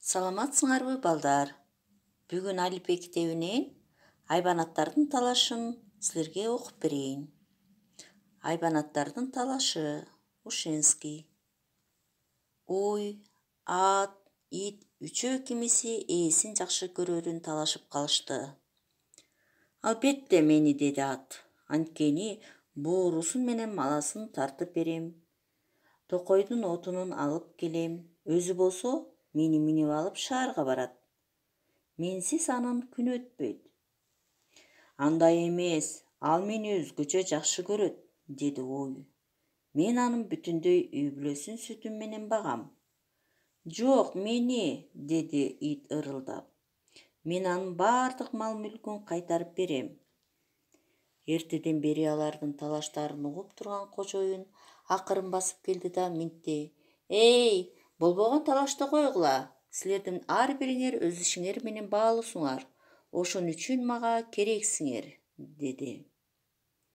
Саламатсыңарбы, балдар? Бүгүн Алипбек китебинен айбанаттардын талашын силерге окуп берейин. Айбанаттардын талашы. Ушинский. Уй, ат, ит үчөө кимиси ээсин жакшы көрөрүн талашып калышты. Албетте мени, деди ат. Анткени боорусун менен маласын тартып берем. Токойдун отунун алып келем. Өзү болсо мени минип алып шаарга барат. Менсиз анын күнү өтпөйт. Андай эмес, ал мени өзгөчө жакшы көрөт, деди Уй. Мен анын бүтүндөй үй бүлөсүн сүтүм менен багам. Жок, мени, деди ит ырылдап. Мен анын баардык мал мүлкүн кайтарып берем. Эртеден бери алардын талаштарын угуп турган кожоюн акырын басып келди да минтти. Эй, болбогон талашты койгула. Силердин ар бириңер өз ишиңер менен баалуусуңар. Ошон үчүн мага керексиңер, деди.